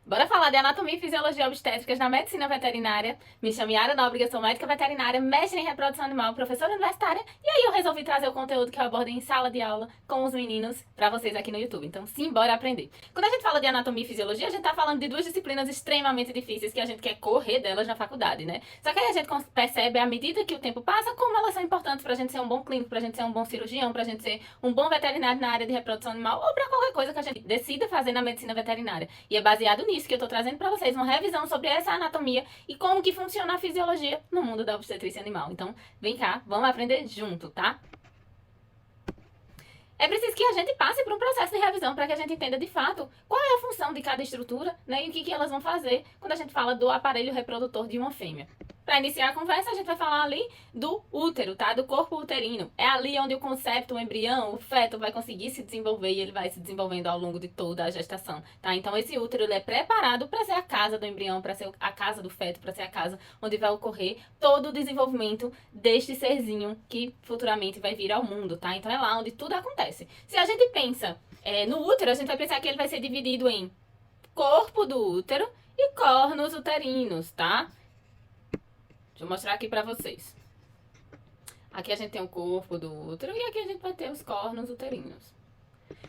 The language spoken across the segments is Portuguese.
Bora falar de anatomia e fisiologia obstétricas na medicina veterinária. Me chamo Yara Nóbrega, sou médica veterinária, mestre em reprodução animal, professora universitária. E aí eu resolvi trazer o conteúdo que eu abordo em sala de aula com os meninos pra vocês aqui no YouTube. Então sim, bora aprender. Quando a gente fala de anatomia e fisiologia, a gente tá falando de duas disciplinas extremamente difíceis que a gente quer correr delas na faculdade, né? Só que aí a gente percebe, à medida que o tempo passa, como elas são importantes pra gente ser um bom clínico, pra gente ser um bom cirurgião, pra gente ser um bom veterinário na área de reprodução animal ou pra qualquer coisa que a gente decida fazer na medicina veterinária. E é baseado nisso que eu tô trazendo pra vocês uma revisão sobre essa anatomia e como que funciona a fisiologia no mundo da obstetrícia animal. Então, vem cá, vamos aprender junto, tá? É preciso que a gente passe por um processo de revisão para que a gente entenda de fato qual é a função de cada estrutura, né, e o que elas vão fazer quando a gente fala do aparelho reprodutor de uma fêmea. Para iniciar a conversa, a gente vai falar ali do útero, tá? Do corpo uterino. É ali onde o concepto, o embrião, o feto vai conseguir se desenvolver e ele vai se desenvolvendo ao longo de toda a gestação, tá? Então esse útero ele é preparado para ser a casa do embrião, para ser a casa do feto, para ser a casa onde vai ocorrer todo o desenvolvimento deste serzinho que futuramente vai vir ao mundo, tá? Então é lá onde tudo acontece. Se a gente pensa no útero, a gente vai pensar que ele vai ser dividido em corpo do útero e cornos uterinos, tá? Deixa eu mostrar aqui pra vocês. Aqui a gente tem o corpo do útero e aqui a gente vai ter os cornos uterinos.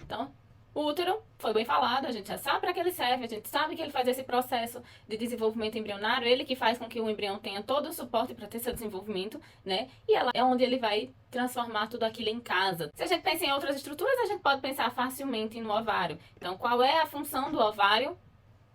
Então, o útero, foi bem falado, a gente já sabe para que ele serve, a gente sabe que ele faz esse processo de desenvolvimento embrionário, ele que faz com que o embrião tenha todo o suporte para ter seu desenvolvimento, né? E ela é onde ele vai transformar tudo aquilo em casa. Se a gente pensa em outras estruturas, a gente pode pensar facilmente no ovário. Então, qual é a função do ovário?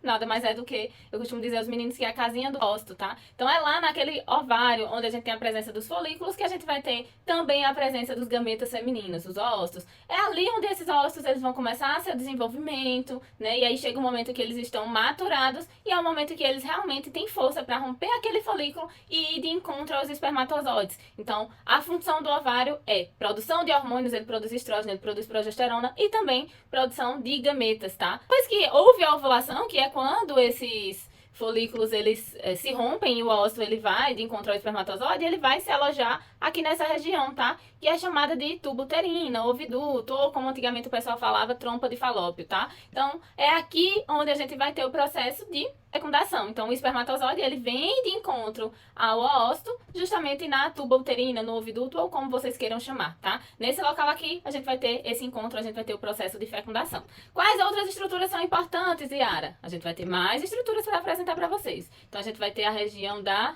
Nada mais é do que, eu costumo dizer aos meninos que é a casinha do óvulo, tá? Então é lá naquele ovário onde a gente tem a presença dos folículos que a gente vai ter também a presença dos gametas femininos, os óvulos. É ali onde esses óvulos eles vão começar seu desenvolvimento, né? E aí chega o momento que eles estão maturados e é o momento que eles realmente têm força para romper aquele folículo e ir de encontro aos espermatozoides. Então, a função do ovário é produção de hormônios, ele produz estrógeno, ele produz progesterona e também produção de gametas, tá? Depois que houve a ovulação, que é quando esses folículos eles se rompem e o óvulo ele vai de encontro ao espermatozoide, ele vai se alojar aqui nessa região, tá? Que é chamada de tubo uterino, oviduto, ou como antigamente o pessoal falava, trompa de falópio, tá? Então, é aqui onde a gente vai ter o processo de fecundação. Então, o espermatozoide, ele vem de encontro ao óvulo, justamente na tuba uterina, no oviduto, ou como vocês queiram chamar, tá? Nesse local aqui, a gente vai ter esse encontro, a gente vai ter o processo de fecundação. Quais outras estruturas são importantes, Yara? A gente vai ter mais estruturas para apresentar para vocês. Então, a gente vai ter a região da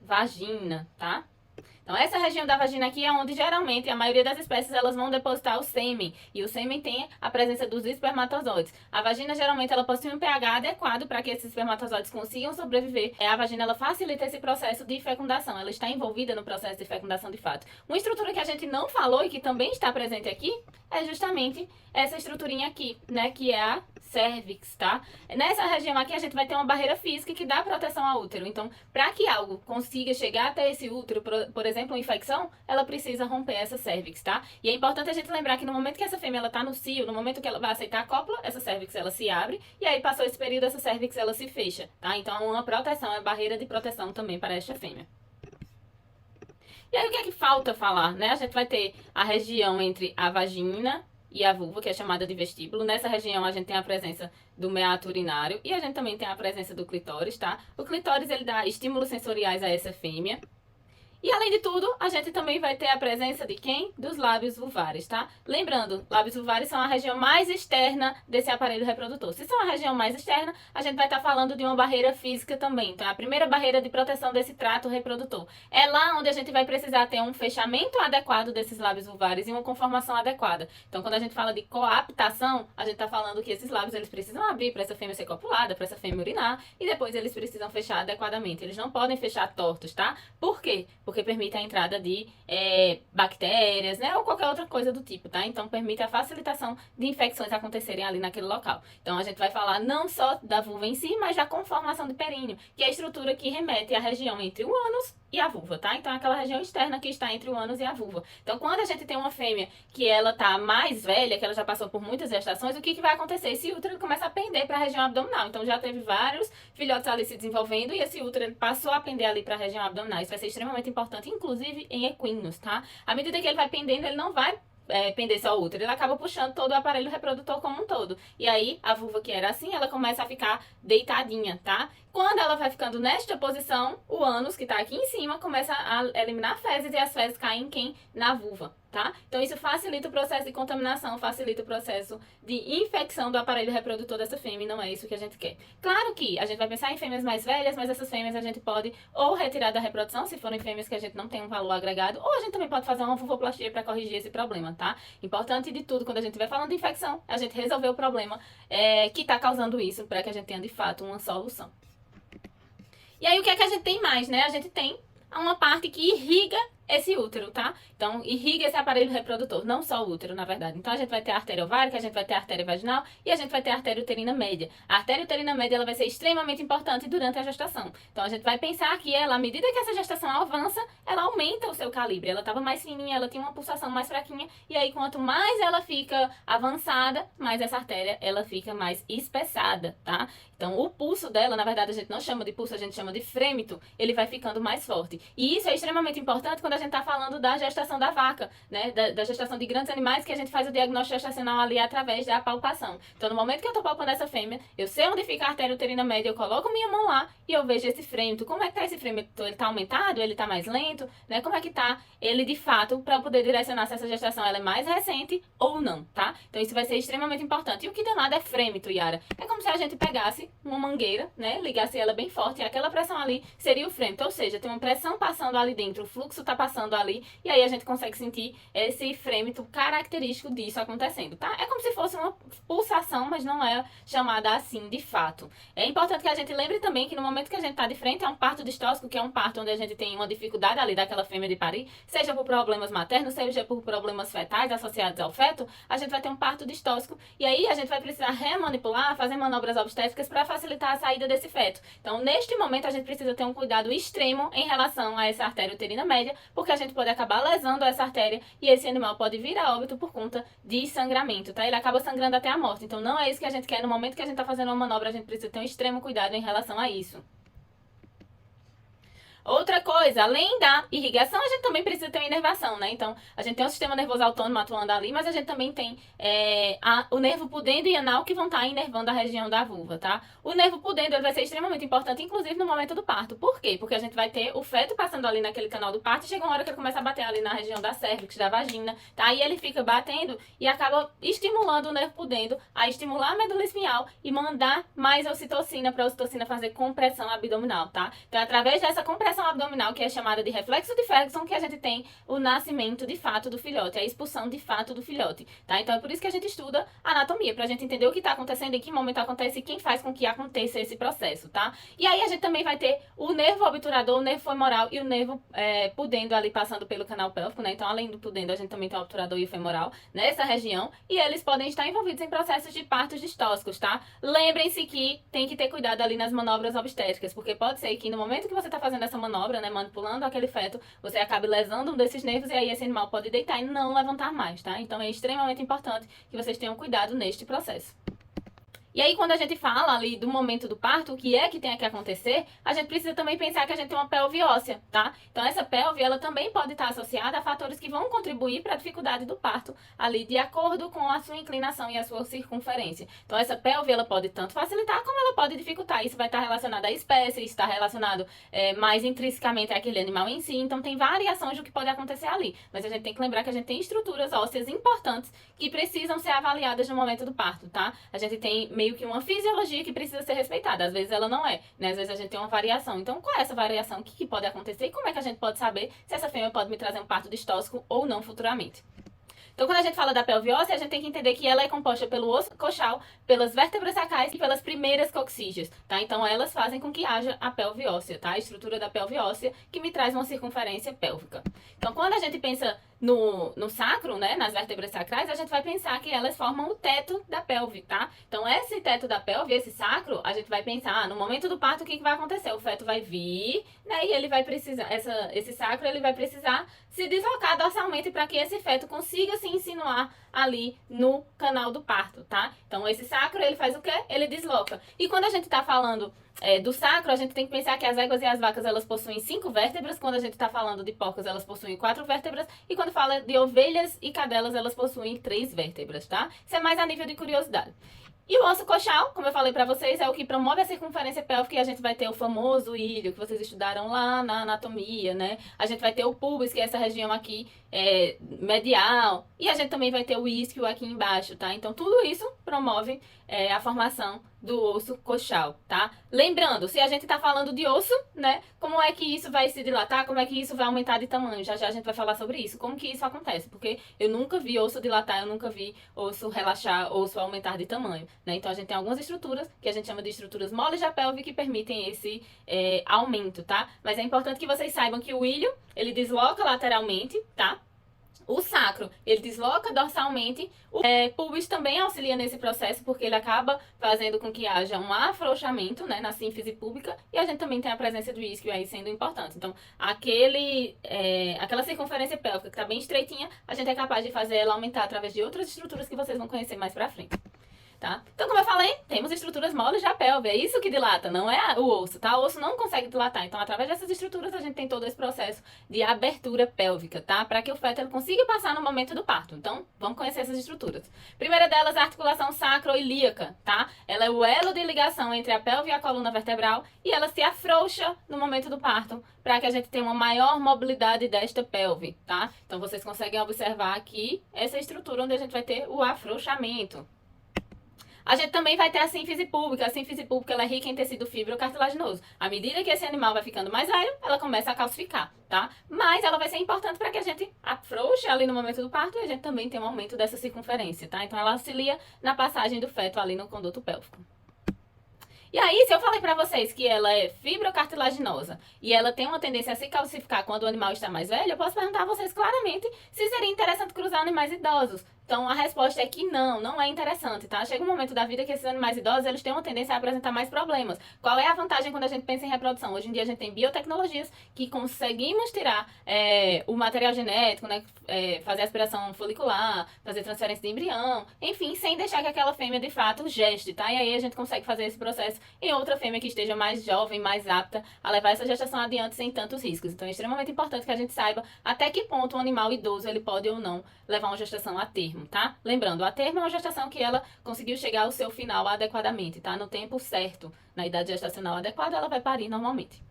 vagina, tá? Então, essa região da vagina aqui é onde geralmente a maioria das espécies elas vão depositar o sêmen. E o sêmen tem a presença dos espermatozoides. A vagina geralmente ela possui um pH adequado para que esses espermatozoides consigam sobreviver. A vagina ela facilita esse processo de fecundação. Ela está envolvida no processo de fecundação de fato. Uma estrutura que a gente não falou e que também está presente aqui é justamente essa estruturinha aqui, né? Que é a cervix, tá? Nessa região aqui a gente vai ter uma barreira física que dá proteção ao útero. Então, para que algo consiga chegar até esse útero, por exemplo, uma infecção, ela precisa romper essa cervix, tá? E é importante a gente lembrar que no momento que essa fêmea ela tá no cio, no momento que ela vai aceitar a cópula, essa cervix ela se abre e aí passou esse período, essa cervix ela se fecha, tá? Então, é uma proteção, é barreira de proteção também para esta fêmea. E aí, o que é que falta falar, né? A gente vai ter a região entre a vagina e a vulva, que é chamada de vestíbulo. Nessa região a gente tem a presença do meato urinário e a gente também tem a presença do clitóris, tá? O clitóris ele dá estímulos sensoriais a essa fêmea. E além de tudo, a gente também vai ter a presença de quem? Dos lábios vulvares, tá? Lembrando, lábios vulvares são a região mais externa desse aparelho reprodutor. Se são a região mais externa, a gente vai estar falando de uma barreira física também. Então, é a primeira barreira de proteção desse trato reprodutor. É lá onde a gente vai precisar ter um fechamento adequado desses lábios vulvares e uma conformação adequada. Então, quando a gente fala de coaptação, a gente está falando que esses lábios eles precisam abrir para essa fêmea ser copulada, para essa fêmea urinar, e depois eles precisam fechar adequadamente. Eles não podem fechar tortos, tá? Por quê? Porque permite a entrada de bactérias, né, ou qualquer outra coisa do tipo, tá? Então, permite a facilitação de infecções acontecerem ali naquele local. Então, a gente vai falar não só da vulva em si, mas da conformação de períneo, que é a estrutura que remete à região entre o ânus e a vulva, tá? Então, é aquela região externa que está entre o ânus e a vulva. Então, quando a gente tem uma fêmea que ela tá mais velha, que ela já passou por muitas gestações, o que vai acontecer? Esse útero começa a pender para a região abdominal. Então, já teve vários filhotes ali se desenvolvendo e esse útero ele passou a pender ali para a região abdominal. Isso vai ser extremamente importante, inclusive em equinos, tá? À medida que ele vai pendendo, ele não vai pender só o útero, ele acaba puxando todo o aparelho reprodutor como um todo. E aí, a vulva que era assim, ela começa a ficar deitadinha, tá? Quando ela vai ficando nesta posição, o ânus, que tá aqui em cima, começa a eliminar fezes e as fezes caem em quem? Na vulva, tá? Então isso facilita o processo de contaminação, facilita o processo de infecção do aparelho reprodutor dessa fêmea, e não é isso que a gente quer. Claro que a gente vai pensar em fêmeas mais velhas, mas essas fêmeas a gente pode ou retirar da reprodução, se forem fêmeas que a gente não tem um valor agregado, ou a gente também pode fazer uma vulvoplastia para corrigir esse problema, tá? Importante de tudo, quando a gente estiver falando de infecção, a gente resolver o problema que está causando isso, para que a gente tenha de fato uma solução. E aí o que é que a gente tem mais, né? A gente tem uma parte que irriga esse útero, tá? Então, irriga esse aparelho reprodutor, não só o útero, na verdade. Então, a gente vai ter a artéria ovárica, a gente vai ter a artéria vaginal e a gente vai ter a artéria uterina média. A artéria uterina média, ela vai ser extremamente importante durante a gestação. Então, a gente vai pensar que ela, à medida que essa gestação avança, ela aumenta o seu calibre. Ela estava mais fininha, ela tinha uma pulsação mais fraquinha e aí, quanto mais ela fica avançada, mais essa artéria, ela fica mais espessada, tá? Então, o pulso dela, na verdade, a gente não chama de pulso, a gente chama de frêmito, ele vai ficando mais forte. E isso é extremamente importante quando a gente está falando da gestação da vaca, né? Da gestação de grandes animais, que a gente faz o diagnóstico gestacional ali através da palpação. Então, no momento que eu estou palpando essa fêmea, eu sei onde fica a artéria uterina média, eu coloco minha mão lá e eu vejo esse frêmito. Como é que tá esse frêmito? Ele está aumentado? Ele está mais lento? Né? Como é que tá ele de fato, para eu poder direcionar se essa gestação ela é mais recente ou não, tá? Então, isso vai ser extremamente importante. E o que danado é frêmito, Yara? É como se a gente pegasse uma mangueira, né? Ligasse ela bem forte e aquela pressão ali seria o frêmito. Ou seja, tem uma pressão passando ali dentro, o fluxo tá passando ali e aí a gente consegue sentir esse frêmito característico disso acontecendo, tá? É como se fosse uma pulsação, mas não é chamada assim de fato. É importante que a gente lembre também que no momento que a gente tá de frente a um parto distóxico, que é um parto onde a gente tem uma dificuldade ali daquela fêmea de parir, seja por problemas maternos, seja por problemas fetais associados ao feto, a gente vai ter um parto distóxico e aí a gente vai precisar remanipular, fazer manobras obstétricas para facilitar a saída desse feto. Então, neste momento, a gente precisa ter um cuidado extremo em relação a essa artéria uterina média, porque a gente pode acabar lesando essa artéria e esse animal pode vir a óbito por conta de sangramento, tá? Ele acaba sangrando até a morte. Então, não é isso que a gente quer. No momento que a gente tá fazendo uma manobra, a gente precisa ter um extremo cuidado em relação a isso. Outra coisa, além da irrigação, a gente também precisa ter uma inervação, né? Então, a gente tem o sistema nervoso autônomo atuando ali, mas a gente também tem o nervo pudendo e anal que vão estar inervando a região da vulva, tá? O nervo pudendo, ele vai ser extremamente importante, inclusive no momento do parto. Por quê? Porque a gente vai ter o feto passando ali naquele canal do parto e chega uma hora que ele começa a bater ali na região da cérvix, da vagina, tá? E ele fica batendo e acaba estimulando o nervo pudendo a estimular a medula espinhal e mandar mais ocitocina para a ocitocina fazer compressão abdominal, tá? Então, através dessa compressão abdominal, que é chamada de reflexo de Ferguson, que a gente tem o nascimento de fato do filhote, a expulsão de fato do filhote, tá? Então é por isso que a gente estuda anatomia, pra gente entender o que tá acontecendo, em que momento acontece e quem faz com que aconteça esse processo, tá? E aí a gente também vai ter o nervo obturador, o nervo femoral e o nervo pudendo ali passando pelo canal pélvico, né? Então além do pudendo, a gente também tem o obturador e o femoral nessa região e eles podem estar envolvidos em processos de partos distóxicos, tá? Lembrem-se que tem que ter cuidado ali nas manobras obstétricas, porque pode ser que no momento que você tá fazendo essa manobra, né, manipulando aquele feto, você acabe lesando um desses nervos e aí esse animal pode deitar e não levantar mais, tá? Então é extremamente importante que vocês tenham cuidado neste processo. E aí, quando a gente fala ali do momento do parto, o que é que tem que acontecer, a gente precisa também pensar que a gente tem uma pelve óssea, tá? Então, essa pelve, ela também pode estar associada a fatores que vão contribuir para a dificuldade do parto, ali, de acordo com a sua inclinação e a sua circunferência. Então, essa pelve, ela pode tanto facilitar como ela pode dificultar. Isso vai estar relacionado à espécie, isso está relacionado mais intrinsecamente àquele animal em si. Então, tem variações do que pode acontecer ali. Mas a gente tem que lembrar que a gente tem estruturas ósseas importantes que precisam ser avaliadas no momento do parto, tá? A gente tem meio que uma fisiologia que precisa ser respeitada. Às vezes ela não é, né? Às vezes a gente tem uma variação. Então, qual é essa variação? O que pode acontecer? E como é que a gente pode saber se essa fêmea pode me trazer um parto distóxico ou não futuramente? Então, quando a gente fala da pelve óssea, a gente tem que entender que ela é composta pelo osso coxal, pelas vértebras sacrais e pelas primeiras coxígeas, tá? Então, elas fazem com que haja a pelve óssea, tá? A estrutura da pelve óssea que me traz uma circunferência pélvica. Então, quando a gente pensa no sacro, né, nas vértebras sacrais, a gente vai pensar que elas formam o teto da pelve, tá? Então, esse teto da pelve, esse sacro, a gente vai pensar, no momento do parto, o que vai acontecer? O feto vai vir, né, e ele vai precisar, esse sacro, ele vai precisar se deslocar dorsalmente para que esse feto consiga se insinuar ali no canal do parto, tá? Então, esse sacro, ele faz o quê? Ele desloca. E quando a gente tá falando do sacro, a gente tem que pensar que as éguas e as vacas, elas possuem 5 vértebras. Quando a gente tá falando de porcos, elas possuem 4 vértebras. E quando fala de ovelhas e cadelas, elas possuem 3 vértebras, tá? Isso é mais a nível de curiosidade. E o osso coxal, como eu falei pra vocês, é o que promove a circunferência pélvica, e a gente vai ter o famoso ilho, que vocês estudaram lá na anatomia, né? A gente vai ter o pubis, que é essa região aqui medial, e a gente também vai ter o isquio aqui embaixo, tá? Então, tudo isso promove a formação do osso coxal, tá? Lembrando, se a gente tá falando de osso, né? Como é que isso vai se dilatar? Como é que isso vai aumentar de tamanho? Já já a gente vai falar sobre isso. Como que isso acontece? Porque eu nunca vi osso dilatar, eu nunca vi osso relaxar, osso aumentar de tamanho, né? Então, a gente tem algumas estruturas, que a gente chama de estruturas moles da pelve, que permitem esse aumento, tá? Mas é importante que vocês saibam que o ilho, ele desloca lateralmente, tá? O sacro, ele desloca dorsalmente. O pubis também auxilia nesse processo, porque ele acaba fazendo com que haja um afrouxamento, né, na sínfise púbica. E a gente também tem a presença do isquio aí sendo importante. Então, aquela circunferência pélvica que está bem estreitinha, a gente é capaz de fazer ela aumentar através de outras estruturas que vocês vão conhecer mais pra frente. Tá? Então, como eu falei, temos estruturas moles da pelve, é isso que dilata, não é o osso, tá? O osso não consegue dilatar, então através dessas estruturas a gente tem todo esse processo de abertura pélvica, tá? Para que o feto consiga passar no momento do parto. Então, vamos conhecer essas estruturas. Primeira delas, a articulação sacroiliaca, tá? Ela é o elo de ligação entre a pelve e a coluna vertebral, e ela se afrouxa no momento do parto, para que a gente tenha uma maior mobilidade desta pelve, tá? Então, vocês conseguem observar aqui essa estrutura onde a gente vai ter o afrouxamento. A gente também vai ter a sínfise púbica. A sínfise púbica, ela é rica em tecido fibrocartilaginoso. À medida que esse animal vai ficando mais velho, ela começa a calcificar, tá? Mas ela vai ser importante para que a gente afrouxe ali no momento do parto, e a gente também tem um aumento dessa circunferência, tá? Então ela auxilia na passagem do feto ali no conduto pélvico. E aí, se eu falei pra vocês que ela é fibrocartilaginosa e ela tem uma tendência a se calcificar quando o animal está mais velho, eu posso perguntar a vocês claramente se seria interessante cruzar animais idosos. Então, a resposta é que não é interessante, tá? Chega um momento da vida que esses animais idosos, eles têm uma tendência a apresentar mais problemas. Qual é a vantagem quando a gente pensa em reprodução? Hoje em dia a gente tem biotecnologias que conseguimos tirar o material genético, né? Fazer aspiração folicular, fazer transferência de embrião, enfim, sem deixar que aquela fêmea de fato geste, tá? E aí a gente consegue fazer esse processo em outra fêmea que esteja mais jovem, mais apta a levar essa gestação adiante sem tantos riscos. Então é extremamente importante que a gente saiba até que ponto um animal idoso ele pode ou não levar uma gestação a termo, tá? Lembrando, a termo é uma gestação que ela conseguiu chegar ao seu final adequadamente, tá? No tempo certo, na idade gestacional adequada, ela vai parir normalmente.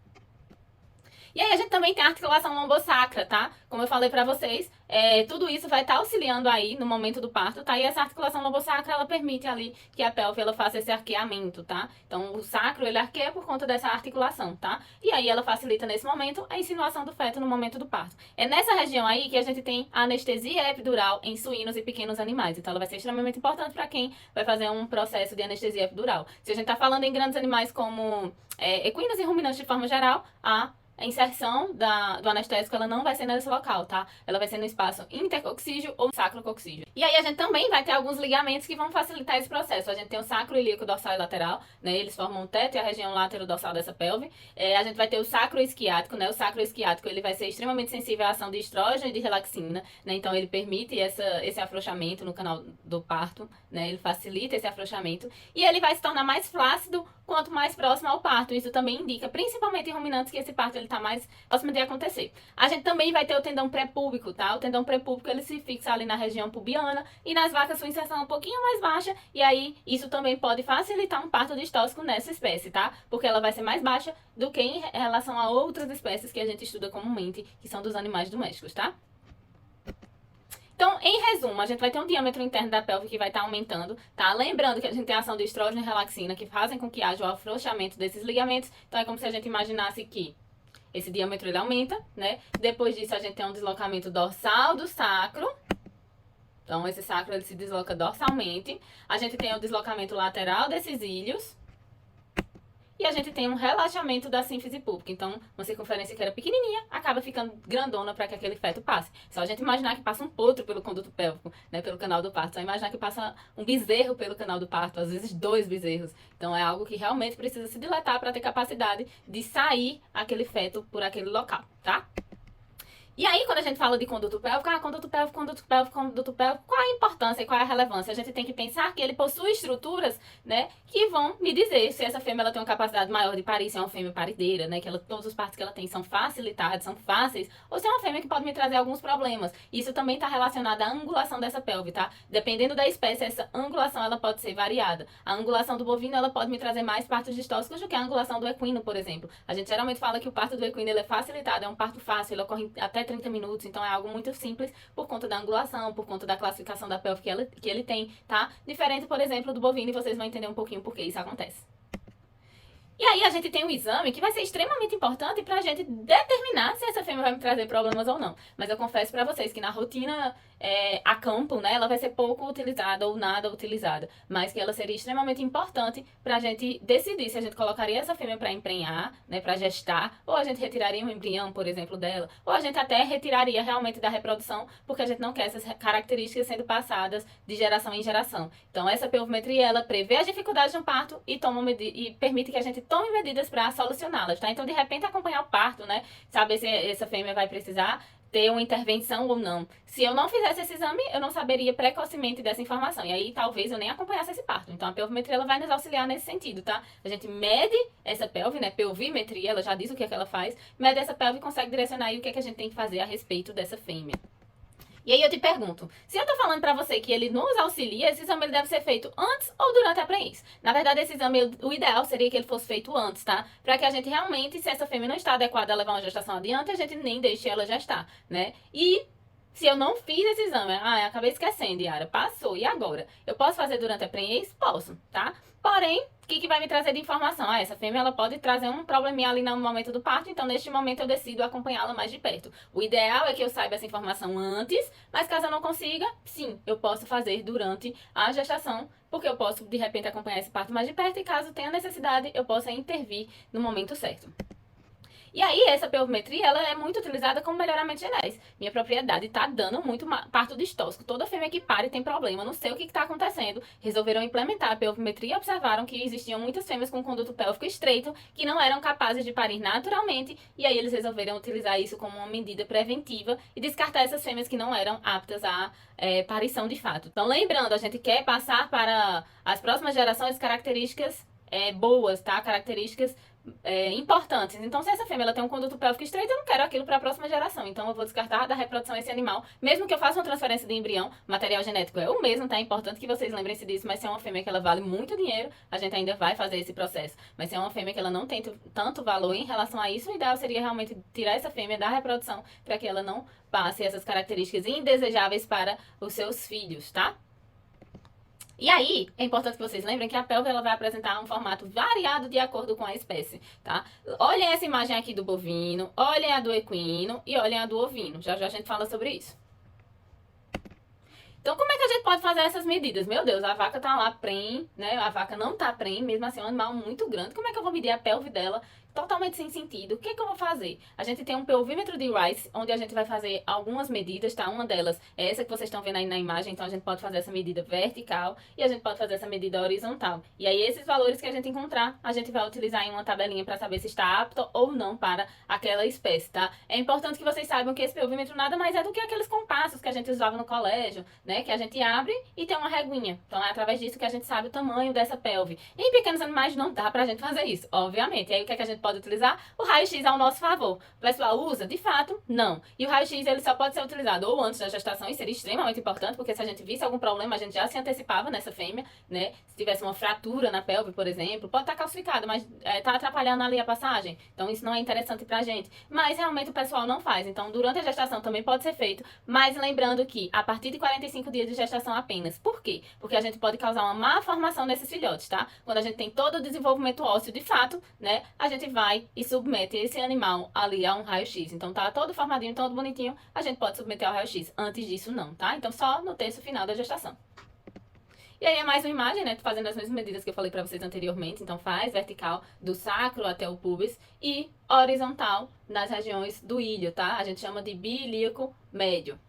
E aí a gente também tem a articulação lombosacra, tá? Como eu falei pra vocês, tudo isso vai estar auxiliando aí no momento do parto, tá? E essa articulação lombosacra, ela permite ali que a pelve, ela faça esse arqueamento, tá? Então, o sacro, ele arqueia por conta dessa articulação, tá? E aí ela facilita, nesse momento, a insinuação do feto no momento do parto. É nessa região aí que a gente tem a anestesia epidural em suínos e pequenos animais. Então, ela vai ser extremamente importante para quem vai fazer um processo de anestesia epidural. Se a gente tá falando em grandes animais como equinos e ruminantes de forma geral, a inserção do anestésico, ela não vai ser nesse local, tá? Ela vai ser no espaço intercoxígeo ou sacrocoxígeo. E aí a gente também vai ter alguns ligamentos que vão facilitar esse processo. A gente tem o sacro ilíaco dorsal e lateral, né? Eles formam o teto e a região laterodorsal dessa pelve. A gente vai ter o sacro isquiático, né? O sacro isquiático, ele vai ser extremamente sensível à ação de estrógeno e de relaxina, né? Então ele permite esse afrouxamento no canal do parto, né? Ele facilita esse afrouxamento e ele vai se tornar mais flácido quanto mais próximo ao parto. Isso também indica, principalmente em ruminantes, que esse parto ele tá mais próximo de acontecer. A gente também vai ter o tendão pré-púbico, tá? O tendão pré-púbico, ele se fixa ali na região pubiana, e nas vacas sua inserção é um pouquinho mais baixa, e aí isso também pode facilitar um parto distóxico nessa espécie, tá? Porque ela vai ser mais baixa do que em relação a outras espécies que a gente estuda comumente, que são dos animais domésticos, tá? Então, em resumo, a gente vai ter um diâmetro interno da pelve que vai estar aumentando, tá? Lembrando que a gente tem a ação de estrógeno e relaxina que fazem com que haja o afrouxamento desses ligamentos. Então, é como se a gente imaginasse que esse diâmetro ele aumenta, né? Depois disso, a gente tem um deslocamento dorsal do sacro. Então, esse sacro ele se desloca dorsalmente. A gente tem o deslocamento lateral desses ilhos. E a gente tem um relaxamento da sínfise púbica. Então, uma circunferência que era pequenininha, acaba ficando grandona para que aquele feto passe. Só a gente imaginar que passa um potro pelo conduto pélvico, né, pelo canal do parto. Só imaginar que passa um bezerro pelo canal do parto, às vezes 2 bezerros. Então, é algo que realmente precisa se dilatar para ter capacidade de sair aquele feto por aquele local, tá? E aí, quando a gente fala de conduto pélvico, conduto pélvico, conduto pélvico, conduto pélvico, qual a importância e qual é a relevância? A gente tem que pensar que ele possui estruturas, né, que vão me dizer se essa fêmea ela tem uma capacidade maior de parir, se é uma fêmea parideira, né, que todos os partos que ela tem são facilitados, são fáceis, ou se é uma fêmea que pode me trazer alguns problemas. Isso também está relacionado à angulação dessa pelve, tá? Dependendo da espécie, essa angulação ela pode ser variada. A angulação do bovino ela pode me trazer mais partos distóxicos do que a angulação do equino, por exemplo. A gente geralmente fala que o parto do equino ele é facilitado, é um parto fácil, ele ocorre até 30 minutos, então é algo muito simples por conta da angulação, por conta da classificação da pelve que ele tem, tá? Diferente, por exemplo, do bovino, e vocês vão entender um pouquinho por que isso acontece. E aí a gente tem um exame que vai ser extremamente importante pra gente determinar se essa fêmea vai me trazer problemas ou não. Mas eu confesso pra vocês que na rotina a campo, né, ela vai ser pouco utilizada ou nada utilizada. Mas que ela seria extremamente importante pra gente decidir se a gente colocaria essa fêmea pra emprenhar, né, pra gestar, ou a gente retiraria um embrião, por exemplo, dela, ou a gente até retiraria realmente da reprodução, porque a gente não quer essas características sendo passadas de geração em geração. Então essa pelvimetria, ela prevê as dificuldades no parto e permite que a gente tome medidas para solucioná-las, tá? Então, de repente, acompanhar o parto, né? Saber se essa fêmea vai precisar ter uma intervenção ou não. Se eu não fizesse esse exame, eu não saberia precocemente dessa informação. E aí, talvez, eu nem acompanhasse esse parto. Então, a pelvimetria, ela vai nos auxiliar nesse sentido, tá? A gente mede essa pelve, né? Pelvimetria, ela já diz o que é que ela faz. Mede essa pelve e consegue direcionar aí o que é que a gente tem que fazer a respeito dessa fêmea. E aí eu te pergunto, se eu tô falando pra você que ele nos auxilia, esse exame ele deve ser feito antes ou durante a pré-ins? Na verdade, esse exame, o ideal seria que ele fosse feito antes, tá? Pra que a gente realmente, se essa fêmea não está adequada a levar uma gestação adiante, a gente nem deixe ela gestar, né? E se eu não fiz esse exame, eu acabei esquecendo, Yara, passou, e agora? Eu posso fazer durante a pré-ins? Posso, tá? Porém, o que vai me trazer de informação? Essa fêmea ela pode trazer um probleminha ali no momento do parto, então neste momento eu decido acompanhá-la mais de perto. O ideal é que eu saiba essa informação antes, mas caso eu não consiga, sim, eu posso fazer durante a gestação, porque eu posso de repente acompanhar esse parto mais de perto e caso tenha necessidade, eu possa intervir no momento certo. E aí, essa pelvimetria, ela é muito utilizada como melhoramento genético. Minha propriedade tá dando muito parto distóxico. Toda fêmea que pare tem problema, não sei o que está acontecendo. Resolveram implementar a pelvimetria e observaram que existiam muitas fêmeas com conduto pélvico estreito que não eram capazes de parir naturalmente. E aí, eles resolveram utilizar isso como uma medida preventiva e descartar essas fêmeas que não eram aptas à parição de fato. Então, lembrando, a gente quer passar para as próximas gerações características boas, tá? Características importantes. Então, se essa fêmea ela tem um conduto pélvico estreito, eu não quero aquilo para a próxima geração. Então, eu vou descartar da reprodução esse animal. Mesmo que eu faça uma transferência de embrião, material genético é o mesmo, tá? É importante que vocês lembrem-se disso. Mas se é uma fêmea que ela vale muito dinheiro, a gente ainda vai fazer esse processo. Mas se é uma fêmea que ela não tem tanto valor em relação a isso, o ideal seria realmente tirar essa fêmea da reprodução para que ela não passe essas características indesejáveis para os seus filhos, tá? E aí, é importante que vocês lembrem que a pelve ela vai apresentar um formato variado de acordo com a espécie, tá? Olhem essa imagem aqui do bovino, olhem a do equino e olhem a do ovino. Já já a gente fala sobre isso. Então, como é que a gente pode fazer essas medidas? Meu Deus, a vaca tá lá prenhe, né? A vaca não tá prenhe, mesmo assim é um animal muito grande. Como é que eu vou medir a pelve dela? Totalmente sem sentido. O que eu vou fazer? A gente tem um pelvímetro de Rice, onde a gente vai fazer algumas medidas, tá? Uma delas é essa que vocês estão vendo aí na imagem, então a gente pode fazer essa medida vertical e a gente pode fazer essa medida horizontal. E aí esses valores que a gente encontrar, a gente vai utilizar em uma tabelinha para saber se está apto ou não para aquela espécie, tá? É importante que vocês saibam que esse pelvímetro nada mais é do que aqueles compassos que a gente usava no colégio, né? Que a gente abre e tem uma reguinha. Então é através disso que a gente sabe o tamanho dessa pelve. Em pequenos animais não dá pra gente fazer isso, obviamente. E aí o que a gente pode utilizar? O raio-x ao nosso favor. O pessoal usa? De fato, não. E o raio-x ele só pode ser utilizado ou antes da gestação, e seria extremamente importante, porque se a gente visse algum problema, a gente já se antecipava nessa fêmea, né? Se tivesse uma fratura na pelve, por exemplo, pode estar calcificada, mas tá atrapalhando ali a passagem. Então isso não é interessante pra gente. Mas realmente o pessoal não faz. Então durante a gestação também pode ser feito, mas lembrando que a partir de 45 dias de gestação apenas. Por quê? Porque a gente pode causar uma má formação nesses filhotes, tá? Quando a gente tem todo o desenvolvimento ósseo de fato, né? A gente vai e submete esse animal ali a um raio-x. Então tá todo formadinho, todo bonitinho, a gente pode submeter ao raio-x. Antes disso não, tá? Então só no terço final da gestação. E aí é mais uma imagem, né? Fazendo as mesmas medidas que eu falei pra vocês anteriormente. Então faz vertical do sacro até o púbis e horizontal nas regiões do ilho, tá? A gente chama de bilíaco médio.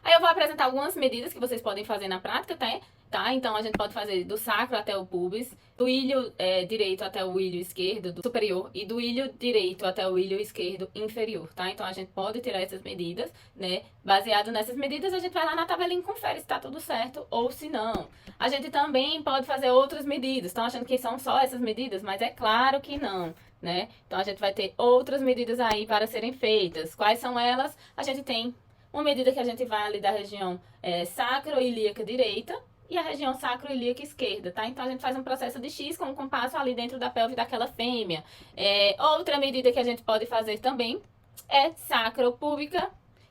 Aí eu vou apresentar algumas medidas que vocês podem fazer na prática, tá? tá? Então a gente pode fazer do sacro até o pubis, do ilho direito até o ilho esquerdo do superior e do ilho direito até o ilho esquerdo inferior, tá? Então a gente pode tirar essas medidas, né? Baseado nessas medidas, a gente vai lá na tabelinha e confere se tá tudo certo ou se não. A gente também pode fazer outras medidas. Estão achando que são só essas medidas? Mas é claro que não, né? Então a gente vai ter outras medidas aí para serem feitas. Quais são elas? A gente tem uma medida que a gente vai ali da região sacroilíaca direita e a região sacroilíaca esquerda, tá? Então a gente faz um processo de X com um compasso ali dentro da pelve daquela fêmea. Outra medida que a gente pode fazer também é sacropúbica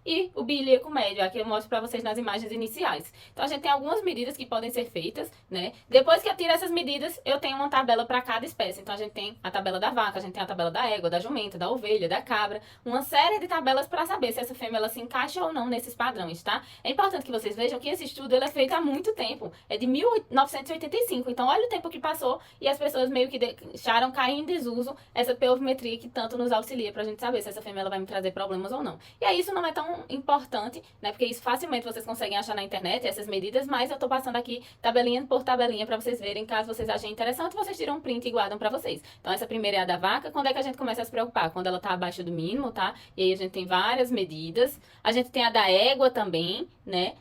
e o bilíaco médio, aqui eu mostro para vocês nas imagens iniciais. Então a gente tem algumas medidas que podem ser feitas, né? Depois que eu tiro essas medidas, eu tenho uma tabela para cada espécie. Então a gente tem a tabela da vaca, a gente tem a tabela da égua, da jumenta, da ovelha, da cabra, uma série de tabelas para saber se essa fêmea ela se encaixa ou não nesses padrões, tá? É importante que vocês vejam que esse estudo ele é feito há muito tempo, é de 1985. Então olha o tempo que passou e as pessoas meio que deixaram cair em desuso essa pelvimetria que tanto nos auxilia pra gente saber se essa fêmea ela vai me trazer problemas ou não. E aí isso não é tão importante, né? Porque isso facilmente vocês conseguem achar na internet, essas medidas, mas eu tô passando aqui tabelinha por tabelinha pra vocês verem, caso vocês achem interessante, vocês tiram um print e guardam pra vocês. Então essa primeira é a da vaca. Quando é que a gente começa a se preocupar? Quando ela tá abaixo do mínimo, tá? E aí a gente tem várias medidas. A gente tem a da égua também, né?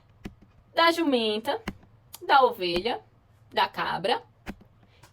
Da jumenta, da ovelha, da cabra.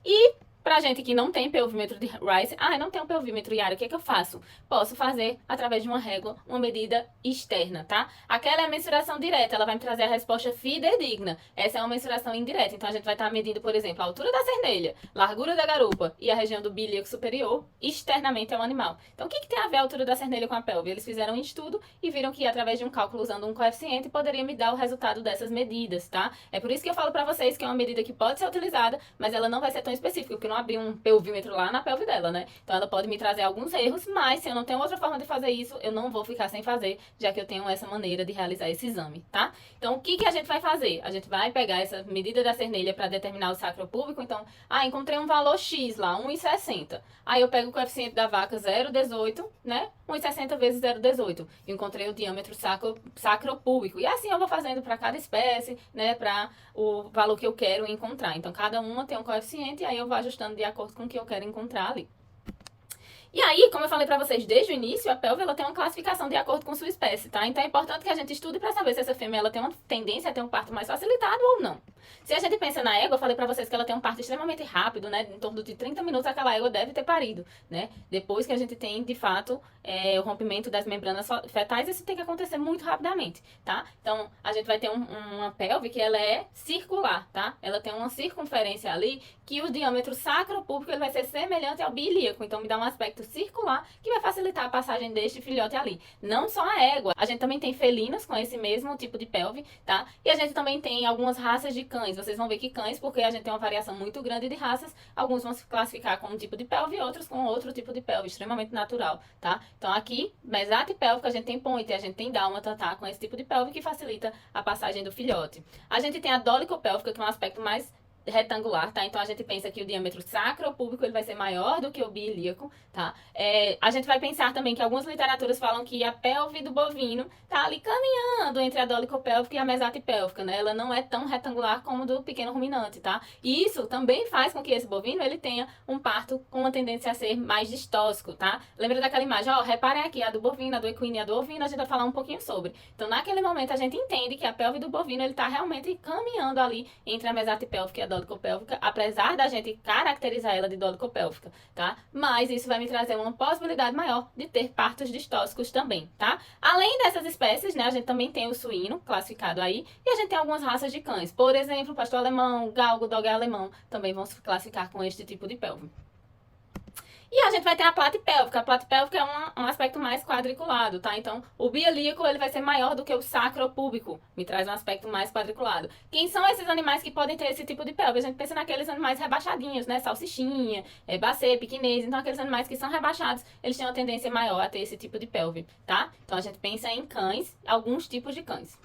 E pra gente que não tem pelvímetro de Rice, não tem um pelvímetro Yara, o que é que eu faço? Posso fazer através de uma régua, uma medida externa, tá? Aquela é a mensuração direta, ela vai me trazer a resposta fidedigna. Essa é uma mensuração indireta, então a gente vai estar medindo, por exemplo, a altura da cernelha, largura da garupa e a região do bilíaco superior externamente ao animal. Então o que tem a ver a altura da cernelha com a pelve? Eles fizeram um estudo e viram que através de um cálculo usando um coeficiente poderia me dar o resultado dessas medidas, tá? É por isso que eu falo pra vocês que é uma medida que pode ser utilizada, mas ela não vai ser tão específica, porque não abrir um pelvímetro lá na pelve dela, né? Então ela pode me trazer alguns erros, mas se eu não tenho outra forma de fazer isso, eu não vou ficar sem fazer, já que eu tenho essa maneira de realizar esse exame, tá? Então o que a gente vai fazer? A gente vai pegar essa medida da cernelha para determinar o sacropúbico, então, encontrei um valor X lá, 1,60. Aí eu pego o coeficiente da vaca 0,18, né? 1,60 vezes 0,18. Encontrei o diâmetro sacropúbico. E assim eu vou fazendo para cada espécie, né? Para o valor que eu quero encontrar. Então cada uma tem um coeficiente e aí eu vou ajustando de acordo com o que eu quero encontrar ali. E aí, como eu falei pra vocês desde o início, a pelve ela tem uma classificação de acordo com sua espécie, tá? Então é importante que a gente estude pra saber se essa fêmea ela tem uma tendência a ter um parto mais facilitado ou não. Se a gente pensa na égua, eu falei pra vocês que ela tem um parto extremamente rápido, né? Em torno de 30 minutos aquela égua deve ter parido, né? Depois que a gente tem, de fato, o rompimento das membranas fetais, isso tem que acontecer muito rapidamente, tá? Então, a gente vai ter uma pelve que ela é circular, tá? Ela tem uma circunferência ali que o diâmetro sacropúbico ele vai ser semelhante ao bilíaco, então me dá um aspecto circular que vai facilitar a passagem deste filhote ali. Não só a égua, a gente também tem felinos com esse mesmo tipo de pelve, tá? E a gente também tem algumas raças de cães. Vocês vão ver que cães, porque a gente tem uma variação muito grande de raças, alguns vão se classificar com um tipo de pelve e outros com outro tipo de pelve, extremamente natural, tá? Então aqui, mesate pélvica, a gente tem pointer, a gente tem dálmata, tá? Com esse tipo de pelve que facilita a passagem do filhote. A gente tem a dólico-pélvica, que é um aspecto mais retangular, tá? Então a gente pensa que o diâmetro sacropúbico ele vai ser maior do que o bilíaco, tá? A gente vai pensar também que algumas literaturas falam que a pelve do bovino tá ali caminhando entre a dólico-pélvica e a mesatipélvica, né? Ela não é tão retangular como do pequeno ruminante, tá? E isso também faz com que esse bovino ele tenha um parto com uma tendência a ser mais distóxico, tá? Lembra daquela imagem? Ó, reparem aqui, a do bovino, a do equino e a do ovino, a gente vai falar um pouquinho sobre. Então naquele momento a gente entende que a pelve do bovino ele tá realmente caminhando ali entre a mesatipélvica e a dólico-pélvica, apesar da gente caracterizar ela de dólico-pélvica, tá? Mas isso vai me trazer uma possibilidade maior de ter partos distóxicos também, tá? Além dessas espécies, né, a gente também tem o suíno classificado aí, e a gente tem algumas raças de cães. Por exemplo, pastor alemão, galgo, dog alemão, também vão se classificar com este tipo de pelve. E a gente vai ter a platipélvica. A platipélvica é um aspecto mais quadriculado, tá? Então, o bielíaco, ele vai ser maior do que o sacropúbico. Me traz um aspecto mais quadriculado. Quem são esses animais que podem ter esse tipo de pelve? A gente pensa naqueles animais rebaixadinhos, né? Salsichinha, bacê, piquinês. Então, aqueles animais que são rebaixados, eles têm uma tendência maior a ter esse tipo de pelve, tá? Então, a gente pensa em cães, alguns tipos de cães.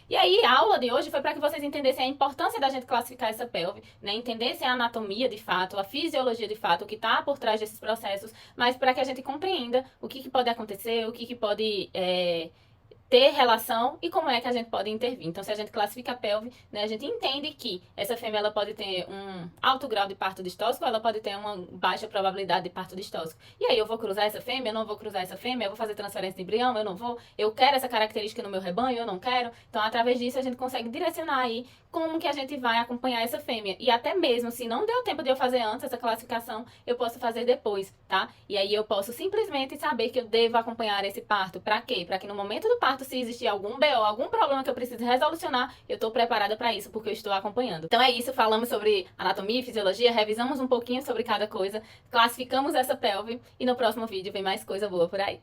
E aí, a aula de hoje foi para que vocês entendessem a importância da gente classificar essa pelve, né? Entendessem a anatomia de fato, a fisiologia de fato, o que está por trás desses processos, mas para que a gente compreenda o que pode acontecer, o que pode ter relação e como é que a gente pode intervir. Então, se a gente classifica a pelve, né, a gente entende que essa fêmea ela pode ter um alto grau de parto distóxico, ela pode ter uma baixa probabilidade de parto distóxico. E aí eu vou cruzar essa fêmea, eu não vou cruzar essa fêmea, eu vou fazer transferência de embrião, eu não vou, eu quero essa característica no meu rebanho, eu não quero. Então, através disso, a gente consegue direcionar aí como que a gente vai acompanhar essa fêmea. E até mesmo se não deu tempo de eu fazer antes essa classificação, eu posso fazer depois, tá? E aí eu posso simplesmente saber que eu devo acompanhar esse parto. Pra quê? Pra que no momento do parto, se existir algum BO, algum problema que eu precise resolucionar, eu tô preparada pra isso, porque eu estou acompanhando. Então é isso, falamos sobre anatomia e fisiologia, revisamos um pouquinho sobre cada coisa, classificamos essa pelve e no próximo vídeo vem mais coisa boa por aí.